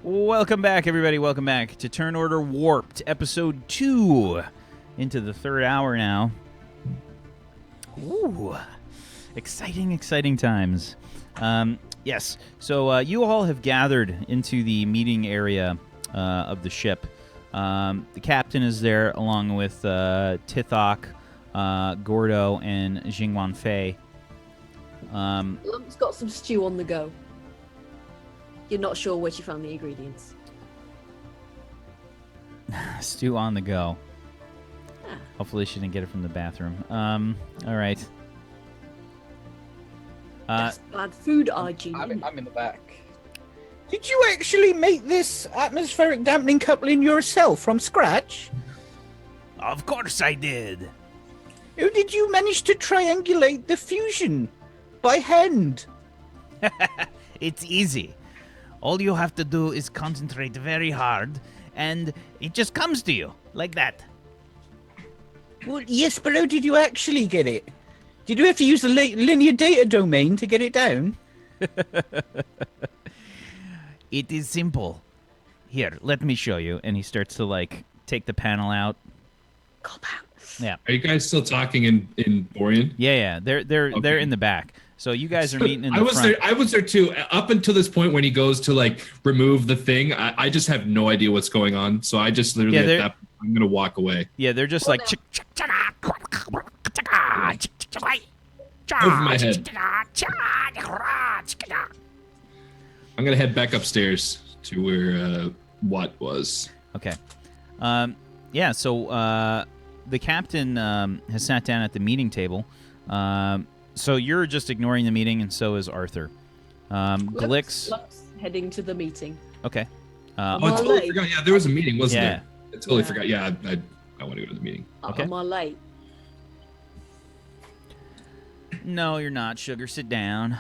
Welcome back, everybody. Welcome back to Turn Order Warped, Episode 2. Into the third hour now. Ooh. Exciting times. Yes, so you all have gathered into the meeting area of the ship. The captain is there along with H.A.W.K, Gordo, and Jingwan Fei. Lunk's got some stew on the go. You're not sure where she found the ingredients. Stew on the go. Ah. Hopefully she didn't get it from the bathroom. All right. That's bad food hygiene. I'm in the back. Did you actually make this atmospheric dampening coupling yourself from scratch? Of course I did. Or did you manage to triangulate the fusion by hand? It's easy. All you have to do is concentrate very hard, and it just comes to you, like that. Well, yes, but how did you actually get it? Did you have to use the linear data domain to get it down? It is simple. Here, let me show you. And he starts to, take the panel out. Cop out. Yeah. Are you guys still talking in Borian? Yeah. They're in the back. So you guys are meeting in the front. I was there too. Up until this point when he goes to remove the thing, I just have no idea what's going on. So I just literally at that point, I'm gonna walk away. Yeah, they're just over my head. I'm gonna head back upstairs to where Watt was. Okay. Yeah. So the captain has sat down at the meeting table. So you're just ignoring the meeting, and so is Arthur. Glix. Lunk's heading to the meeting. Okay. I totally forgot. Yeah, there was a meeting, wasn't there? I totally forgot. Yeah, I want to go to the meeting. Okay. Am I late? No, you're not, Sugar. Sit down.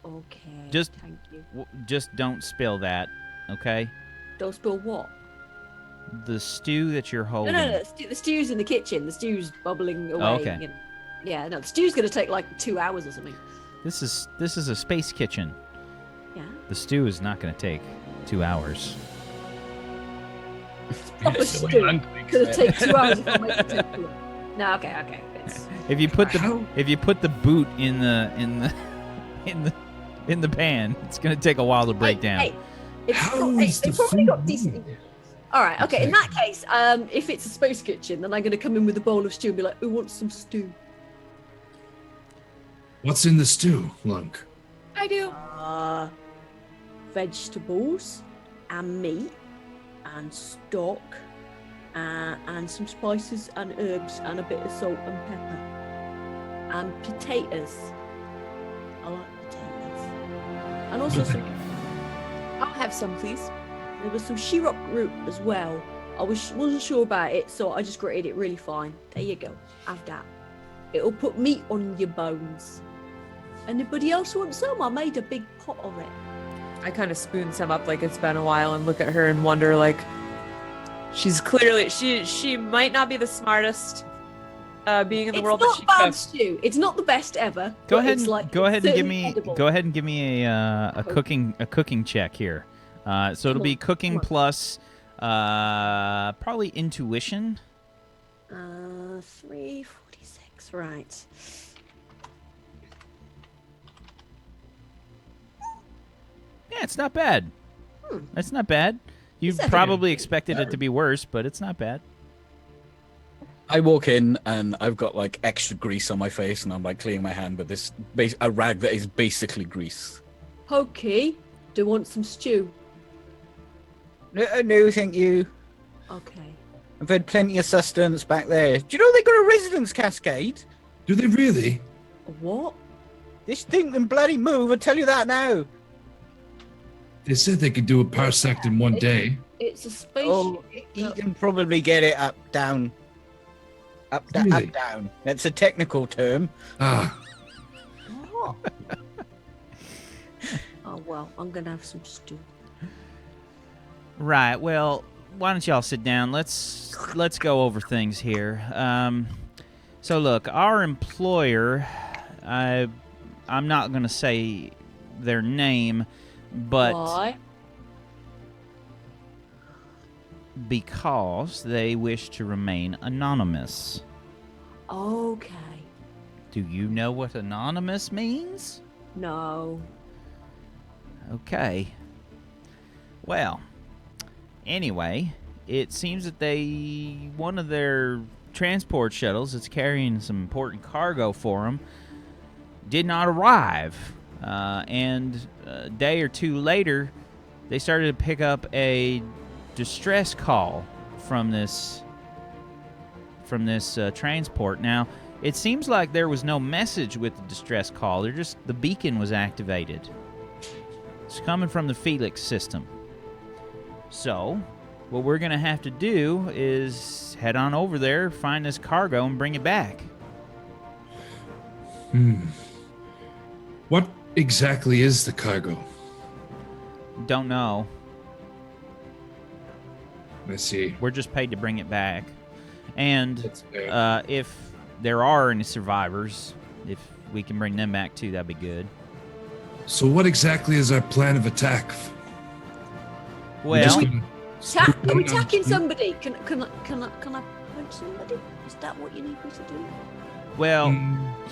Okay. Thank you. Just don't spill that, okay? Don't spill what? The stew that you're holding. No. The stew's in the kitchen. The stew's bubbling away. Oh, okay. Yeah, no, the stew's going to take 2 hours or something. This is a space kitchen. Yeah. The stew is not going to take 2 hours. Proper stew. Going to take 2 hours if I make it take 2 hours. No, okay. If you put the boot in the pan, it's going to take a while to break down. Hey, it's probably got decent ingredients. All right, okay. In that case, if it's a space kitchen, then I'm going to come in with a bowl of stew and be like, "Who wants some stew?" What's in the stew, Lunk? I do. Vegetables and meat and stock and some spices and herbs and a bit of salt and pepper and potatoes. I like potatoes. And also some. I'll have some, please. There was some H.A.W.K root as well. I wasn't sure about it, so I just grated it really fine. There you go. Have that. It'll put meat on your bones. Anybody else want some? I made a big pot of it. I kind of spoon some up like it's been a while and look at her and wonder, she's clearly she might not be the smartest being in the world. It's not bad stew. It's not the best ever. Go ahead and give me a cooking check here. So it'll be cooking plus probably intuition. 346, right. Yeah, it's not bad. It's not bad. You probably expected it to be worse, but it's not bad. I walk in and I've got extra grease on my face and I'm cleaning my hand with this a rag that is basically grease. Pokey, do you want some stew? No, thank you. Okay. I've had plenty of sustenance back there. Do you know they got a residence cascade? Do they really? What? This thing can bloody move, I'll tell you that now. They said they could do a parsec in one day. It's a spaceship. Oh, he can probably get it up, down. Up, Really? up, down. That's a technical term. Ah, What? Oh, well, I'm going to have some stew. Right. Well, why don't y'all sit down? Let's go over things here. So look, our employer, I'm not going to say their name, but Why? because they wish to remain anonymous. Okay. Do you know what anonymous means? No. Okay. Well, anyway, it seems that one of their transport shuttles that's carrying some important cargo for them did not arrive. And a day or two later, they started to pick up a distress call from this transport. Now, it seems like there was no message with the distress call. The beacon was activated. It's coming from the Felix system. So, what we're going to have to do is head on over there, find this cargo, and bring it back. What exactly is the cargo? Don't know. Let's see. We're just paid to bring it back. And That's fair. if there are any survivors, if we can bring them back too, that'd be good. So what exactly is our plan of attack? We're Well, just gonna Are we attacking somebody? Can I punch somebody? Is that what you need me to do? Well,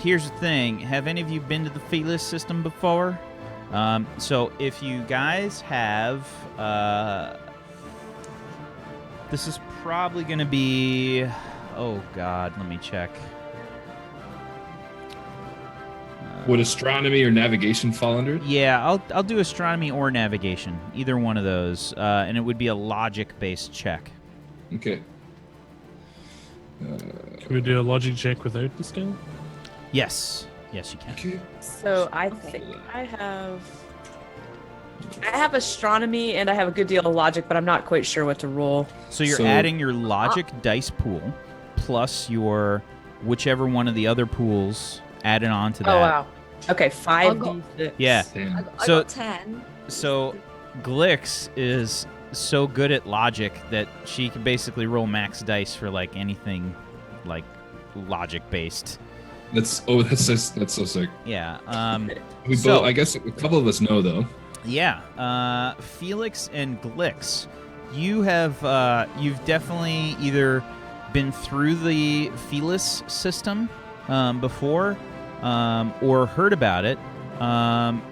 here's the thing. Have any of you been to the Felix system before? So if you guys have, this is probably going to be, oh God, let me check. Would astronomy or navigation fall under it? Yeah, I'll do astronomy or navigation, either one of those, and it would be a logic-based check. Okay. Can we do a logic check without the skill? Yes, you can. Okay. So I think I have astronomy and I have a good deal of logic, but I'm not quite sure what to roll. So you're adding your logic dice pool plus your whichever one of the other pools added on to that. Oh wow. Okay, 5d6. Yeah. I So- got 10. So Glix is so good at logic that she can basically roll max dice for like anything like logic based. That's so sick. Yeah. We So- both, I guess a couple of us know though. Yeah. Felix and Glix, you've definitely either been through the Felix system before or heard about it.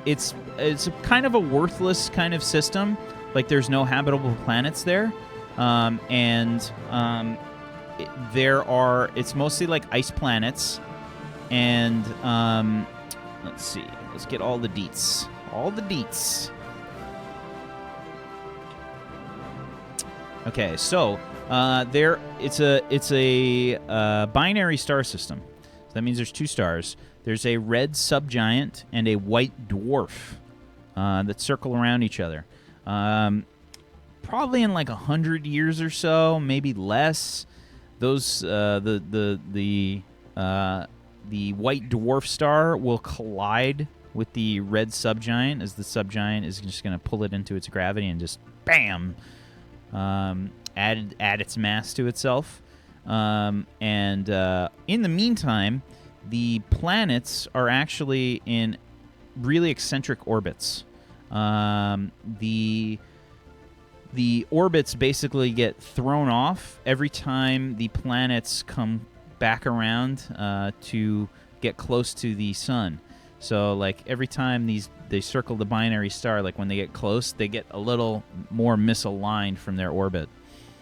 It's a kind of a worthless kind of system. Like there's no habitable planets there, it's mostly like ice planets, and let's see, let's get all the deets. Okay, so it's a binary star system. So that means there's two stars. There's a red subgiant and a white dwarf that circle around each other. Probably in like 100 years or so, maybe less. Those the white dwarf star will collide with the red subgiant, as the subgiant is just going to pull it into its gravity and just bam, add its mass to itself. And in the meantime, the planets are actually in really eccentric orbits. The orbits basically get thrown off every time the planets come back around to get close to the sun. So, like, every time they circle the binary star, like, when they get close, they get a little more misaligned from their orbit.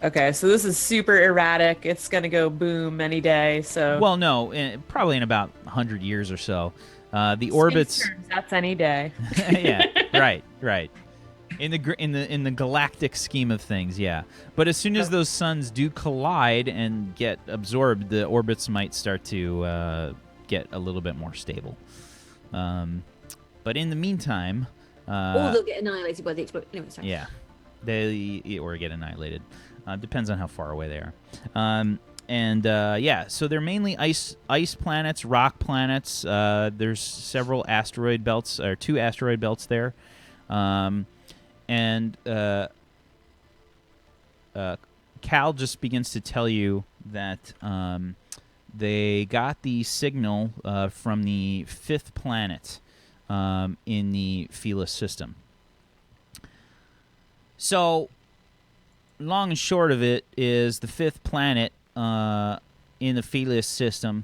Okay, so this is super erratic. It's gonna go boom any day. So Well, no, probably in about 100 years or so. The orbits... Spin turns, that's any day. Yeah, right. In the galactic scheme of things, yeah. But as soon as those suns do collide and get absorbed, the orbits might start to get a little bit more stable. But in the meantime, Or they'll get annihilated by the explosion. Anyway, sorry. yeah, or get annihilated. Depends on how far away they are. So they're mainly ice planets, rock planets. There's several asteroid belts, or 2 asteroid belts there. Cal just begins to tell you that they got the signal from the 5th planet in the Felix system. So, long and short of it is the 5th planet in the Felis system,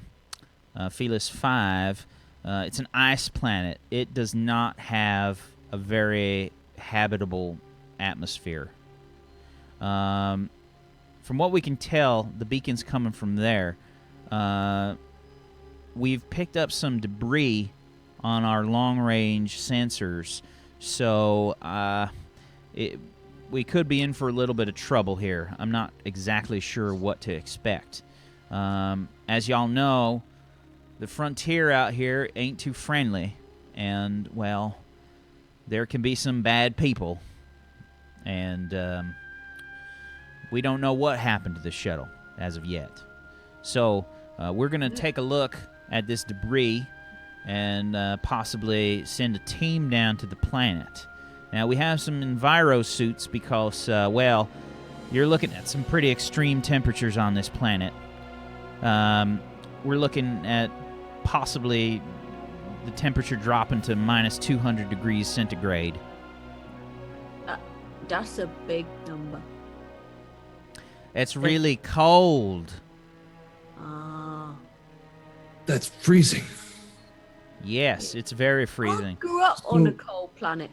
Felis 5. It's an ice planet. It does not have a very habitable atmosphere. From what we can tell, the beacon's coming from there. We've picked up some debris on our long-range sensors, so we could be in for a little bit of trouble here. I'm not exactly sure what to expect. As y'all know, the frontier out here ain't too friendly, and, well, there can be some bad people, and we don't know what happened to the shuttle as of yet. So we're going to take a look at this debris and possibly send a team down to the planet. Now, we have some enviro suits because, well, you're looking at some pretty extreme temperatures on this planet. We're looking at possibly the temperature dropping to minus 200 degrees centigrade. That's a big number. It's really cold. That's freezing. Yes, it's very freezing. I grew up on a cold planet,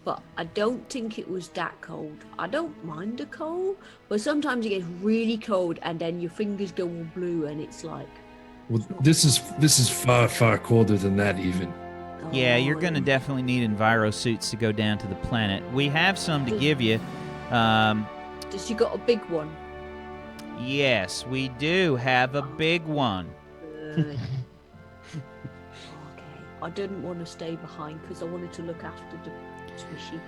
but I don't think it was that cold. I don't mind the cold, but sometimes it gets really cold and then your fingers go all blue and it's like... Well, this is far, far colder than that even. Yeah, you're going to definitely need enviro suits to go down to the planet. We have some to give you. Does you got a big one? Yes, we do have a big one. Good. Okay. I didn't want to stay behind because I wanted to look after the squishy.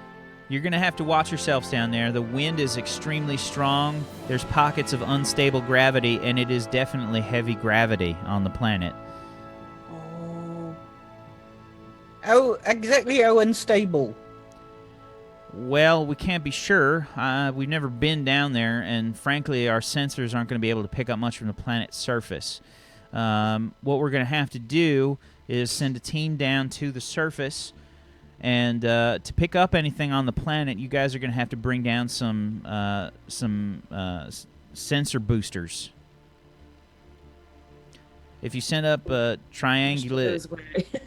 You're going to have to watch yourselves down there. The wind is extremely strong. There's pockets of unstable gravity, and it is definitely heavy gravity on the planet. Oh. How unstable? Well, we can't be sure. We've never been down there, and frankly, our sensors aren't going to be able to pick up much from the planet's surface. What we're going to have to do is send a team down to the surface, and to pick up anything on the planet, you guys are going to have to bring down some sensor boosters. If you send up a triangulate,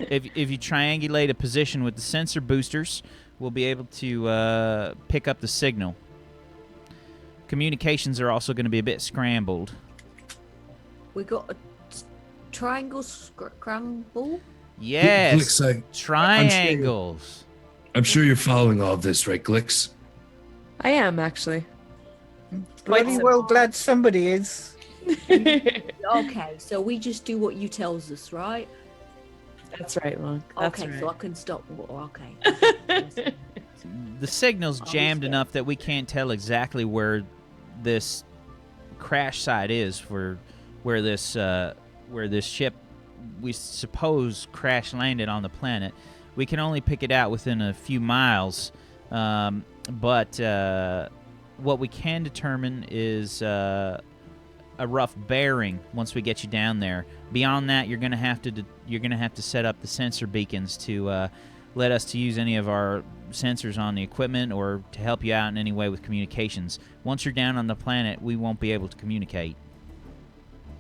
if you triangulate a position with the sensor boosters, we'll be able to pick up the signal. Communications are also going to be a bit scrambled. We got a triangle scramble? Yes, Glix, triangles. I'm sure you're following all of this, right, Glix? I am, actually. Bloody well glad somebody is. Okay, so we just do what you tells us, right? That's right, Lunk. That's Okay, right. so I can stop. Okay. The signal's jammed enough that we can't tell exactly where this crash site is for where this ship we suppose crash landed on the planet. We can only pick it out within a few miles, but what we can determine is a rough bearing once we get you down there. Beyond that, you're gonna have to set up the sensor beacons to let us to use any of our sensors on the equipment or to help you out in any way with communications. Once you're down on the planet, we won't be able to communicate.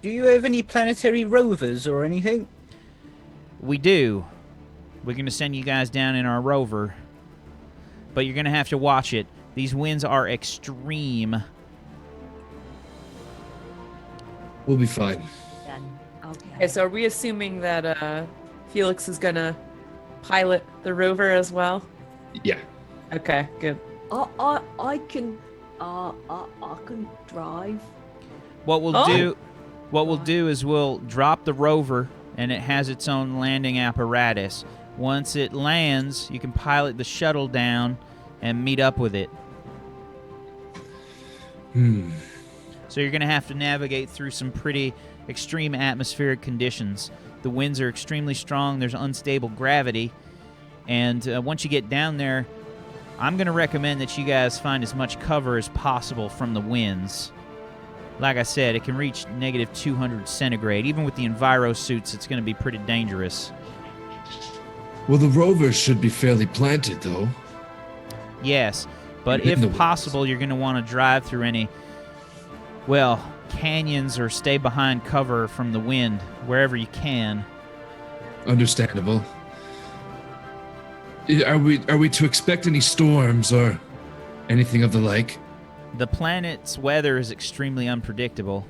Do you have any planetary rovers or anything? We do. We're going to send you guys down in our rover, but you're going to have to watch it. These winds are extreme. We'll be fine. Okay, so are we assuming that Felix is gonna pilot the rover as well? Yeah. Okay, good. I can drive. What we'll do is we'll drop the rover, and it has its own landing apparatus. Once it lands, you can pilot the shuttle down and meet up with it. So you're going to have to navigate through some pretty extreme atmospheric conditions. The winds are extremely strong. There's unstable gravity. And once you get down there, I'm going to recommend that you guys find as much cover as possible from the winds. Like I said, it can reach negative 200 centigrade. Even with the enviro suits, it's going to be pretty dangerous. Well, the rover should be fairly planted, though. Yes. But In the if possible, you're going to want to drive through any, well, canyons or stay behind cover from the wind wherever you can. Understandable. Are we to expect any storms or anything of the like? The planet's weather is extremely unpredictable.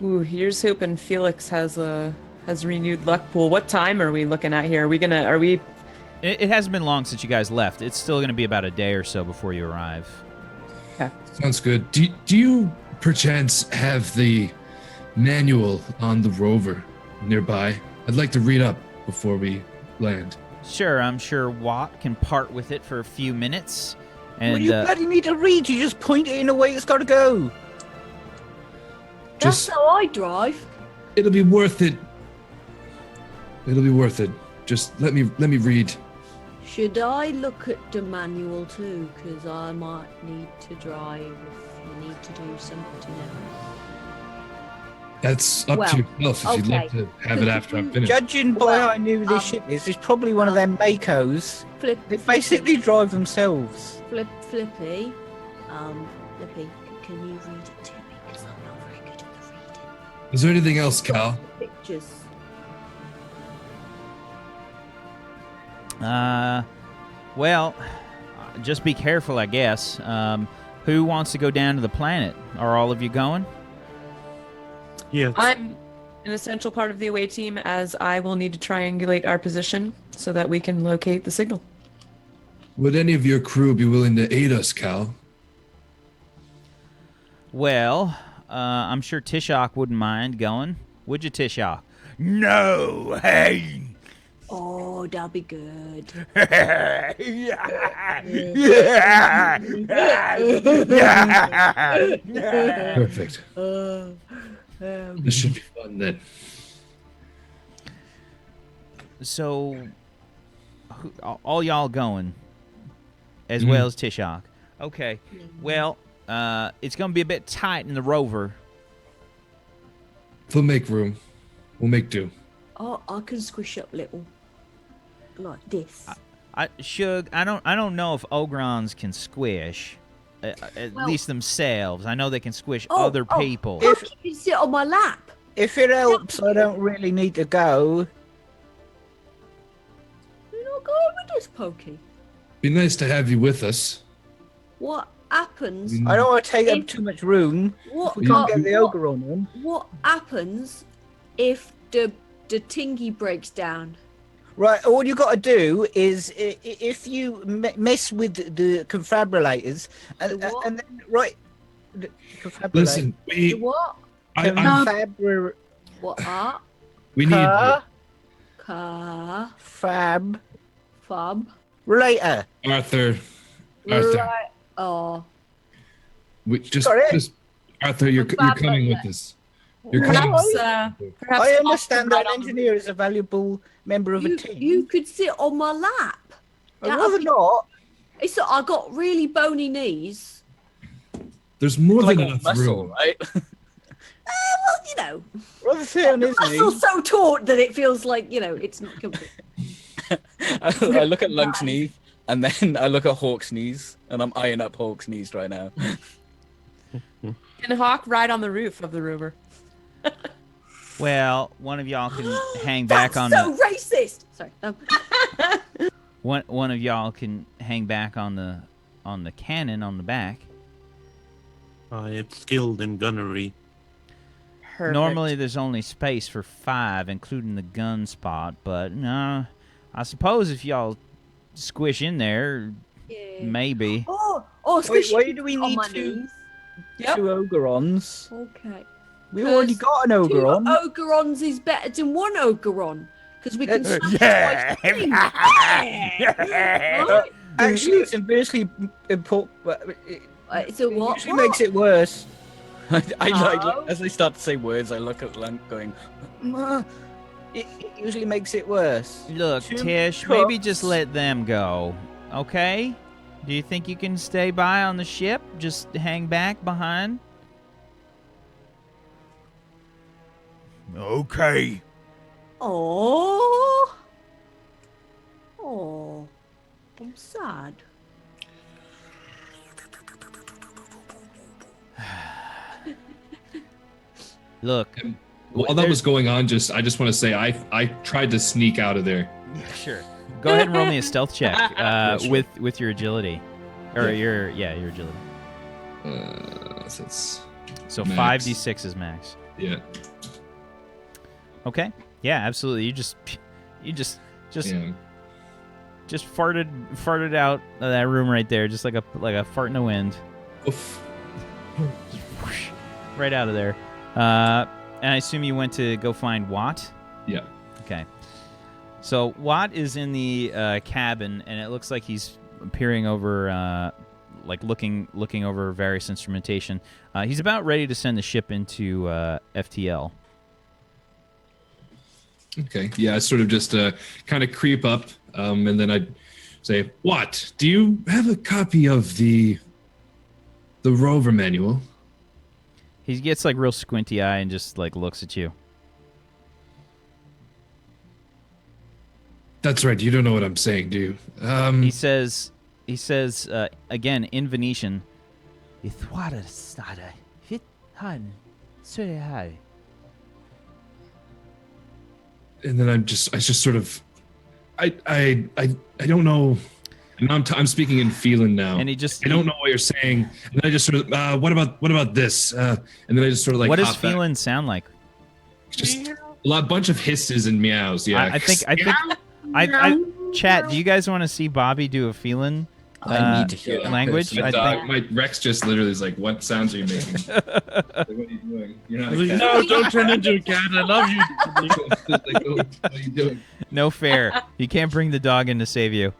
Ooh, here's hoping Felix has renewed luck pool. What time are we looking at here? Are we? It hasn't been long since you guys left. It's still going to be about a day or so before you arrive. Okay. Sounds good. Do you perchance have the manual on the rover nearby? I'd like to read up before we land. Sure, I'm sure Watt can part with it for a few minutes. And Well, you bloody need to read. You just point it in a way it's got to go. That's Just how I drive. it'll be worth it. It'll be worth it. Just let me read. Should I look at the manual too? Because I might need to drive if you need to do something else. That's up to yourself if you'd like to have it after I'm finished. Judging by how I knew this ship is, it's probably one of them Makos. They basically drive themselves. Flippy, can you read it to me? Because I'm not very good at the reading. Is there anything else, Cal? Pictures. Well, just be careful, I guess. Who wants to go down to the planet? Are all of you going? Yes. I'm an essential part of the away team, as I will need to triangulate our position so that we can locate the signal. Would any of your crew be willing to aid us, Cal? Well, I'm sure H.A.W.K wouldn't mind going. Would you, H.A.W.K? No, hey! Oh, that'll be good. Perfect. This should be fun then. So, all y'all going, as well as H.A.W.K. Okay, well, it's going to be a bit tight in the rover. We'll make room. We'll make do. Oh, I can squish up little. Like this. Shug, I don't know if Ogrons can squish, at least themselves. I know they can squish other people. You can sit on my lap. If it helps, I don't really need to go. You're not going with us, Pokey. Be nice to have you with us. What happens? I don't want to take up too much room. What, We can't get the Ogron on. What happens if the tingy breaks down? Right, all you got to do is if you mess with the confabrillators and then Listen, The what? What are? we need Fab. Relator. Arthur. Right. Oh. Just Arthur, you're coming with us. You're coming. Perhaps I understand that an engineer is a valuable member of a team. You could sit on my lap. I'd rather not. I got really bony knees. There's more Like than a enough muscle, room. right? Well, you know. Rather sit on his Muscle's knees. so taut that it feels like, it's not comfortable. I look at Lunk's knee, and then I look at Hawk's knees, and I'm eyeing up Hawk's knees right now. Can Hawk ride on the roof of the rover? Well, one of y'all can hang back on so the racist. Sorry. one of y'all can hang back on the cannon on the back. I am skilled in gunnery. Perfect. Normally, there's only space for 5, including the gun spot. But no, I suppose if y'all squish in there, maybe. Squish why do we on need my to- knees. Two Ogrons. Okay. We've already got an Ogron. 2 Ogrons is better than 1 Ogron. Because we can smash Yeah. twice. Right? Actually, it's inversely important. It's a what? Usually makes it worse. I No. as I start to say words, I look at Lunk going, "Ma, it usually makes it worse. Look, Two Tish, maybe cooks. just let them go, okay? Do you think you can stay by on the ship? Just hang back behind? Okay. Oh, I'm sad. Look. While that was going on, I just want to say I tried to sneak out of there. Yeah, sure. Go ahead and roll me a stealth check with your agility, or your agility. So max. 5d6 is max. Yeah. Okay. Yeah, absolutely. You just Yeah. just farted out of that room right there, just like a fart in the wind. Oof. Just whoosh, right out of there. And I assume you went to go find Watt? Yeah. Okay. So Watt is in the cabin, and it looks like he's peering over, looking over various instrumentation. He's about ready to send the ship into FTL. Okay. Yeah, I sort of just kind of creep up, and then I'd say, "What? Do you have a copy of the rover manual?" He gets like real squinty eye and just like looks at you. That's right. You don't know what I'm saying, do you? He says again in Venetian. And then I just sort of, I don't know. And I'm speaking in Felan now. And I don't know what you're saying. And then I just sort of, what about this? And then I just sort of like. What does hop back. Felan sound like? Just a bunch of hisses and meows. Yeah. I think. Chat. Do you guys want to see Bobby do a Felan? I need to hear that. Language. My I dog, think. my Rex just literally is like, "What sounds are you making? Like, what are you doing? You're not a cat." No, don't turn into a cat. I love you. Like, what are you doing? No fair. You can't bring the dog in to save you.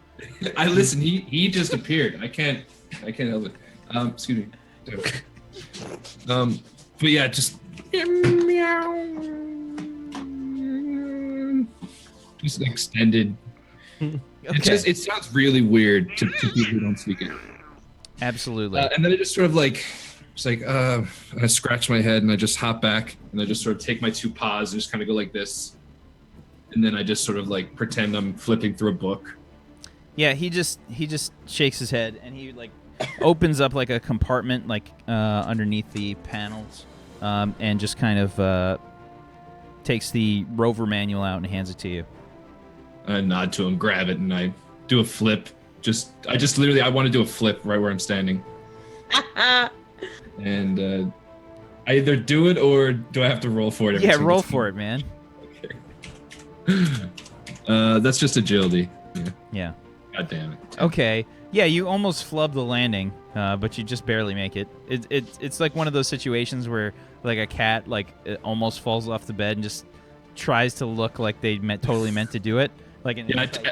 I listen. He just appeared. I can't help it. Excuse me. But yeah, just extended. Okay. It sounds really weird to people who don't speak it. Absolutely. And then I just sort of like, I scratch my head and I just hop back and I just sort of take my two paws and just kind of go like this. And then I just sort of like pretend I'm flipping through a book. Yeah, he just shakes his head and he like opens up like a compartment like underneath the panels, and just kind of takes the rover manual out and hands it to you. I nod to him, grab it, and I do a flip. I want to do a flip right where I'm standing. And I either do it or do I have to roll for it? Yeah, roll for it, man. Okay. That's just agility. Yeah. God damn it. Okay. Yeah, you almost flub the landing, but you just barely make it. It's like one of those situations where like a cat like it almost falls off the bed and just tries to look like they totally meant to do it. Like I sort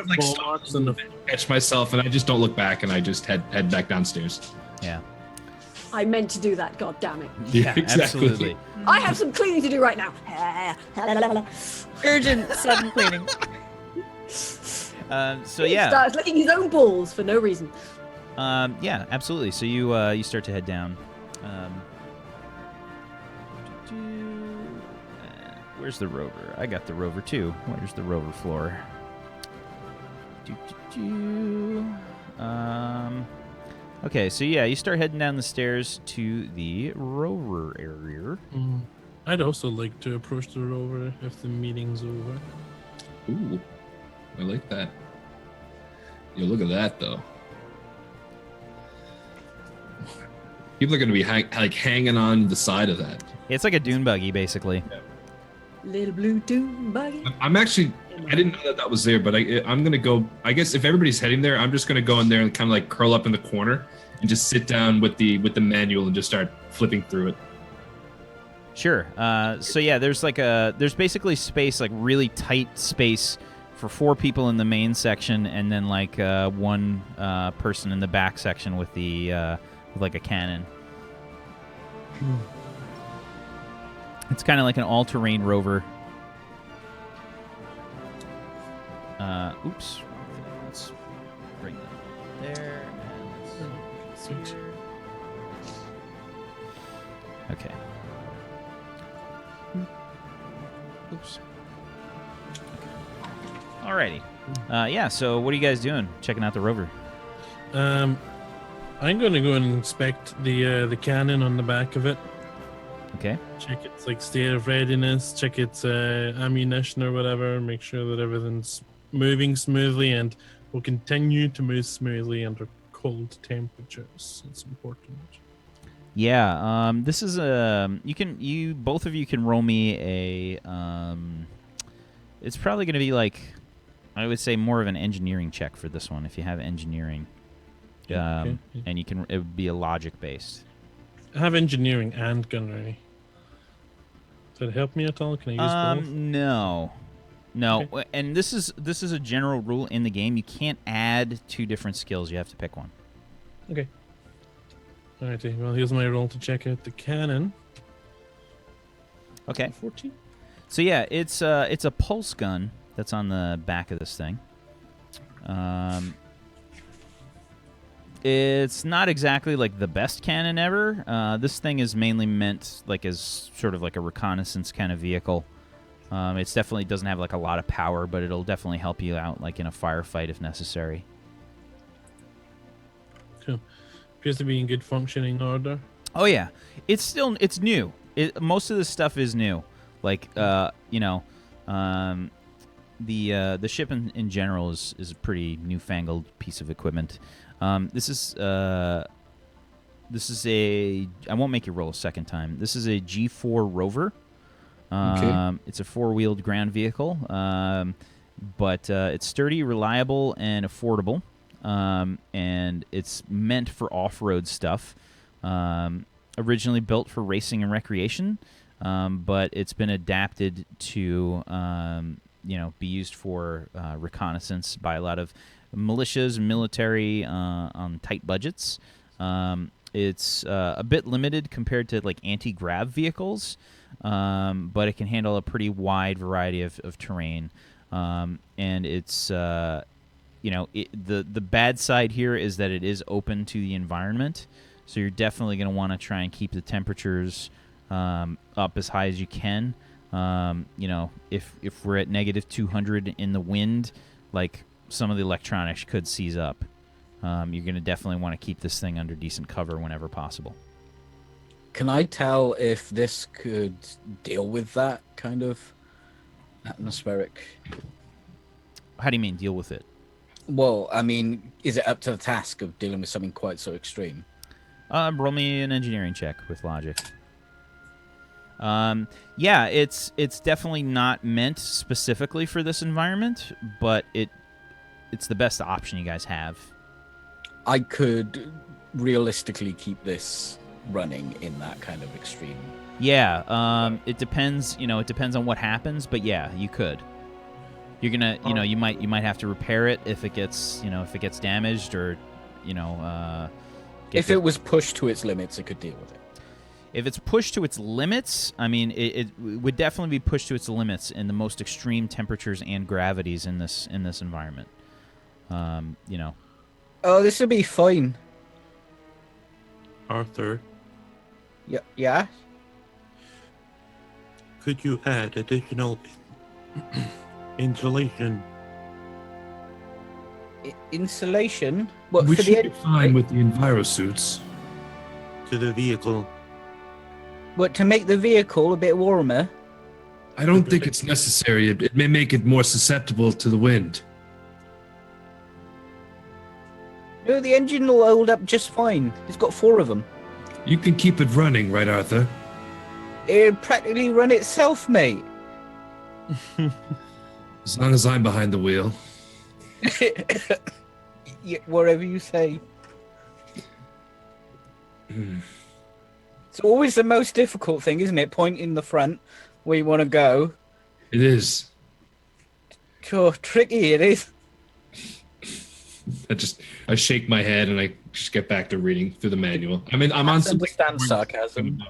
of like stop and catch myself, and I just don't look back, and I just head back downstairs. Yeah. I meant to do that, god damn it. Yeah, exactly. absolutely. I have some cleaning to do right now. Urgent sudden cleaning. So He yeah. starts licking his own balls for no reason. Yeah, absolutely. So you start to head down. Where's the rover? I got the rover too. Where's the rover floor? Okay, so yeah, you start heading down the stairs to the rover area. I'd also like to approach the rover if the meeting's over. Ooh, I like that. Yo, look at that though. People are going to be hanging on the side of that. It's like a dune buggy, basically. Little blue doom buggy. I'm actually, I didn't know that was there, but I'm going to go, I guess if everybody's heading there, I'm just going to go in there and kind of like curl up in the corner and just sit down with the manual and just start flipping through it. Sure. So yeah, there's basically space, like really tight space for 4 people in the main section, and then like one person in the back section with the with like a cannon. It's kind of like an all-terrain rover. Oops. Let's bring that there. And let's see here. Okay. Oops. Okay. Alrighty. Yeah, so what are you guys doing? Checking out the rover. I'm going to go and inspect the cannon on the back of it. Okay. Check its like state of readiness. Check its ammunition or whatever. Make sure that everything's moving smoothly and will continue to move smoothly under cold temperatures. It's important. Yeah. This is both of you can roll me a. It's probably going to be like, I would say more of an engineering check for this one if you have engineering. Okay. And it would be a logic based. I have engineering and gunnery. Does it help me at all? Can I use both? No. Okay. And this is a general rule in the game. You can't add 2 different skills. You have to pick one. Okay. Alrighty. Well, here's my roll to check out the cannon. Okay. 14. So yeah, it's a pulse gun that's on the back of this thing. It's not exactly like the best cannon ever. This thing is mainly meant like as sort of like a reconnaissance kind of vehicle. It's definitely doesn't have like a lot of power, but it'll definitely help you out like in a firefight if necessary. Cool. Appears to be in good functioning order. Oh yeah, it's new. Most of this stuff is new. Like the ship in general is a pretty newfangled piece of equipment. This is a. I won't make you roll a second time. This is a G4 Rover. Okay. It's a 4-wheeled ground vehicle, but it's sturdy, reliable, and affordable. And it's meant for off-road stuff. Originally built for racing and recreation, but it's been adapted to be used for reconnaissance by a lot of militias and military on tight budgets. It's a bit limited compared to like anti-grav vehicles, but it can handle a pretty wide variety of terrain. And it's the bad side here is that it is open to the environment, so you're definitely going to want to try and keep the temperatures up as high as you can. If we're at negative 200 in the wind, like some of the electronics could seize up. You're going to definitely want to keep this thing under decent cover whenever possible. Can I tell if this could deal with that kind of atmospheric? How do you mean deal with it? Well, I mean, is it up to the task of dealing with something quite so extreme? Roll me an engineering check with logic. Yeah, it's definitely not meant specifically for this environment, but it's the best option you guys have. I could realistically keep this running in that kind of extreme. Yeah, it depends. It depends on what happens, but yeah, you could. You're gonna, you might have to repair it if it gets, damaged or, If it was pushed to its limits, it could deal with it. If it's pushed to its limits, I mean, it would definitely be pushed to its limits in the most extreme temperatures and gravities in this environment. Oh, this will be fine. Arthur, Yeah. could you add additional insulation? Insulation. What We for should the be fine with the envirosuits. To the vehicle? What to make the vehicle a bit warmer? I don't think it's necessary. It may make it more susceptible to the wind. No, the engine will hold up just fine. It's got 4 of them. You can keep it running, right, Arthur? It'll practically run itself, mate. As long as I'm behind the wheel. Yeah, whatever you say. It's always the most difficult thing, isn't it? Pointing the front where you want to go. It is. Sure, tricky it is. I shake my head and I just get back to reading through the manual. I mean, I'm on Cats some. understand sarcasm.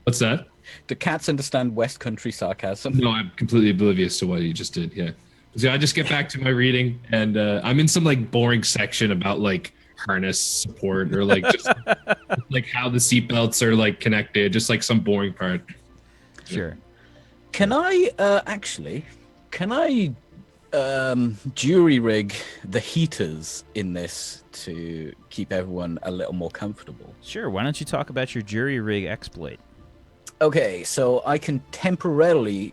What's that? Do cats understand West Country sarcasm? No, I'm completely oblivious to what you just did. Yeah. So I just get back to my reading, and I'm in some like boring section about like harness support or like just like how the seatbelts are like connected, just like some boring part. Sure. Can I jury rig the heaters in this to keep everyone a little more comfortable? Sure. Why don't you talk about your jury rig exploit? Okay, so I can temporarily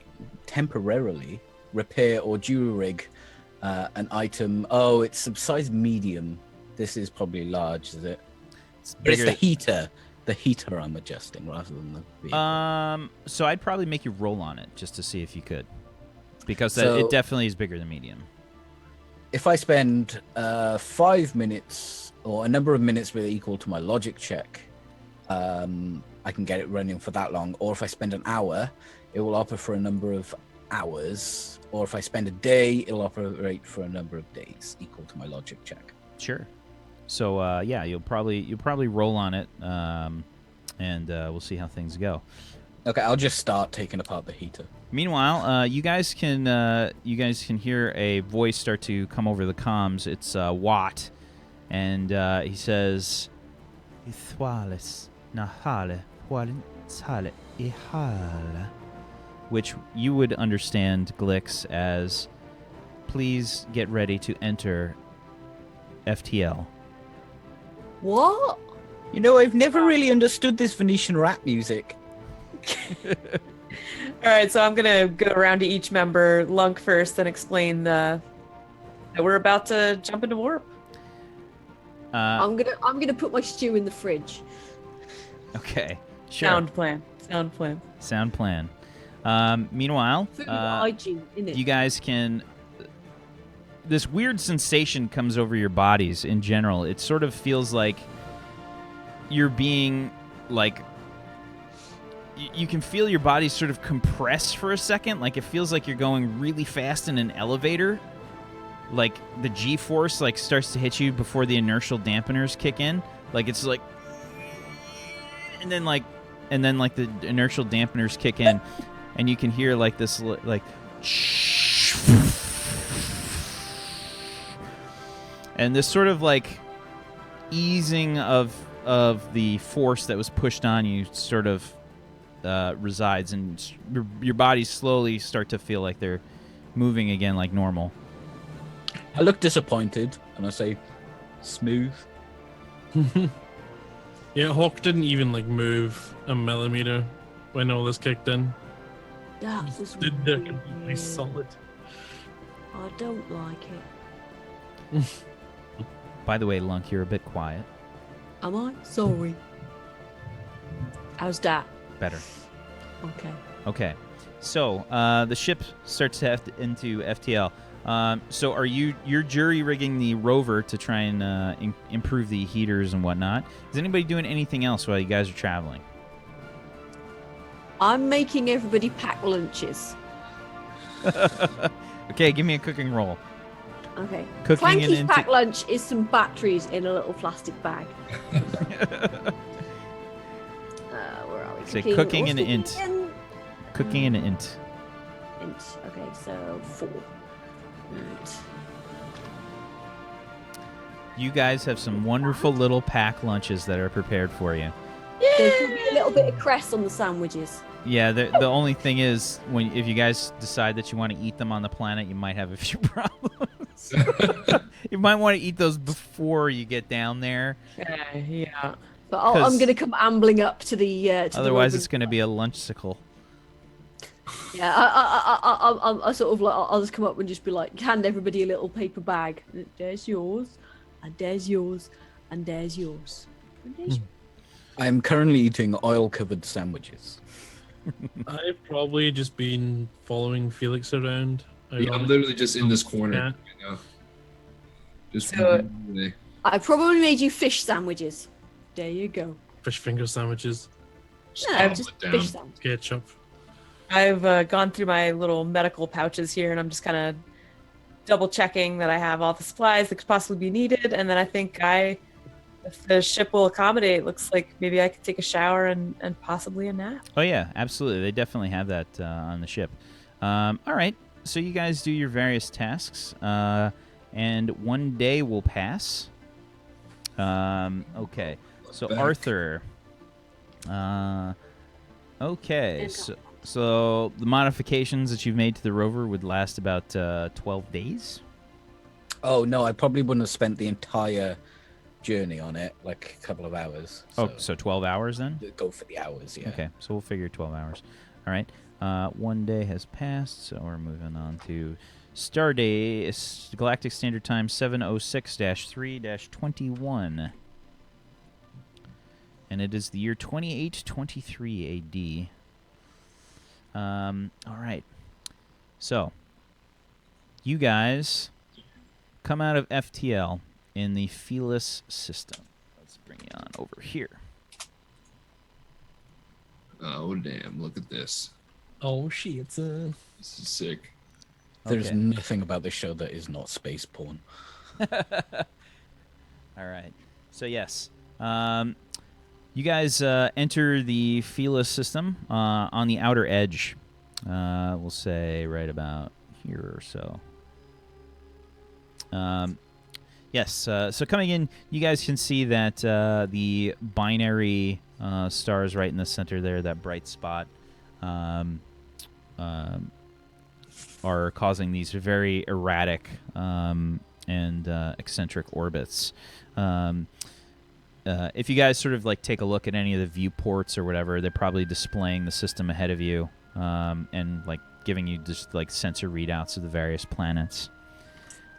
repair or jury rig an item. Oh, it's size medium. This is probably large, is it? It's But it's bigger. the heater. The heater I'm adjusting rather than the vehicle. So I'd probably make you roll on it just to see if you could, because So- it definitely is bigger than medium. If I spend 5 minutes or a number of minutes really equal to my logic check, I can get it running for that long. Or if I spend an hour, it will operate for a number of hours. Or if I spend a day, it'll operate for a number of days equal to my logic check. Sure. So yeah, you'll probably roll on it, and we'll see how things go. Okay, I'll just start taking apart the heater. Meanwhile, you guys can hear a voice start to come over the comms. It's Watt, and he says, "Ithwalis nahale hualintale ihala," which you would understand, Glix, as "Please get ready to enter FTL." What? You know, I've never really understood this Venetian rap music. All right, so I'm gonna go around to each member, Lunk first, and explain that we're about to jump into warp. I'm gonna put my stew in the fridge. Okay, sure. Sound plan. Sound plan. Meanwhile, Food hygiene, innit? you guys can. This weird sensation comes over your bodies in general. It sort of feels like you're being like. You can feel your body sort of compress for a second. Like it feels like you're going really fast in an elevator. Like the G-force like starts to hit you before the inertial dampeners kick in. Like it's like, and then the inertial dampeners kick in, and you can hear like this like, and this sort of like easing of the force that was pushed on you sort of resides, and your bodies slowly start to feel like they're moving again like normal. I look disappointed and I say, smooth. Yeah, Hawk didn't even like move a millimeter when all this kicked in. That was Stood there weird. completely solid. I don't like it. By the way, Lunk, you're a bit quiet. Am I? Sorry. How's that? Better. Okay. Okay. So the ship starts to into FTL. So you're jury rigging the rover to try and improve the heaters and whatnot. Is anybody doing anything else while you guys are traveling? I'm making everybody pack lunches. Okay, give me a cooking roll. Okay. Cooking and Clanky's into- pack lunch is some batteries in a little plastic bag. Where are we? Say cooking What's and the int. again? Cooking and int. Int. Okay, so 4. Int. You guys have some wonderful little pack lunches that are prepared for you. There's going to be a little bit of cress on the sandwiches. Yeah, the only thing is, if you guys decide that you want to eat them on the planet, you might have a few problems. You might want to eat those before you get down there. Yeah. But 'Cause I'm going to come ambling up to the. To Otherwise, the it's going to be a lunchsicle. Yeah, I sort of like I'll just come up and just be like, hand everybody a little paper bag. There's yours, and there's yours, and there's yours. And there's yours. I'm currently eating oil-covered sandwiches. I've probably just been following Felix around. Yeah, I'm literally just in this corner. Yeah. You know? Just So- away. I probably made you fish sandwiches. There you go. Fish finger sandwiches, Just No, gobble just it down. fish sandwiches. ketchup. I've gone through my little medical pouches here, and I'm just kind of double checking that I have all the supplies that could possibly be needed. And then I think if the ship will accommodate, looks like maybe I could take a shower and possibly a nap. Oh yeah, absolutely. They definitely have that on the ship. All right, so you guys do your various tasks, and one day will pass. Okay, so Back. Arthur. Okay, so the modifications that you've made to the rover would last about 12 days. Oh no, I probably wouldn't have spent the entire journey on it, like a couple of hours. Oh, so 12 hours then? Go for the hours, yeah. Okay, so we'll figure 12 hours. All right. 1 day has passed, so we're moving on to Stardate, Galactic Standard Time 706-3-21. And it is the year 2823 AD. All right. So, you guys come out of FTL in the Felix system. Let's bring you on over here. Oh damn! Look at this. Oh shit! This is sick. There's Okay. nothing about this show that is not space porn. All right. So yes, you guys enter the Felix system on the outer edge. We'll say right about here or so. Yes. So coming in, you guys can see that the binary stars right in the center there, that bright spot, are causing these very erratic and eccentric orbits. If you guys sort of like take a look at any of the viewports or whatever, they're probably displaying the system ahead of you and like giving you just like sensor readouts of the various planets.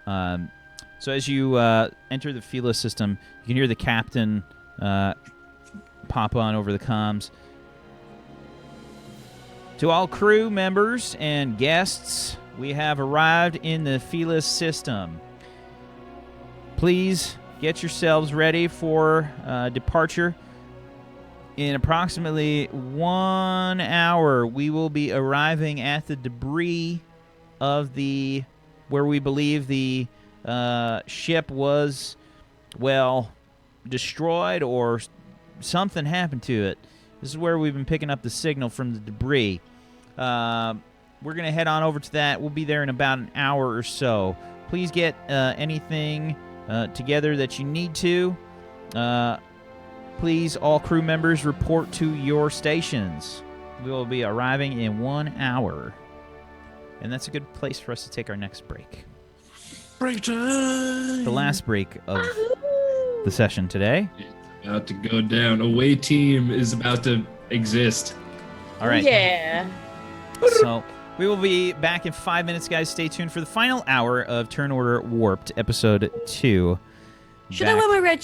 So as you enter the Felix system, you can hear the captain pop on over the comms. To all crew members and guests, we have arrived in the Felix system. Please get yourselves ready for departure. In approximately 1 hour, we will be arriving at the debris of where we believe the ship was, well, destroyed or something happened to it. This is where we've been picking up the signal from the debris. We're going to head on over to that. We'll be there in about an hour or so. Please get anything together that you need to. Please, all crew members, report to your stations. We will be arriving in 1 hour. And that's a good place for us to take our next break. Break time. The last break of the session today. About to go down. Away team is about to exist. All right. Yeah. So we will be back in 5 minutes, guys. Stay tuned for the final hour of Turn Order Warped, Episode 2. Should I wear my red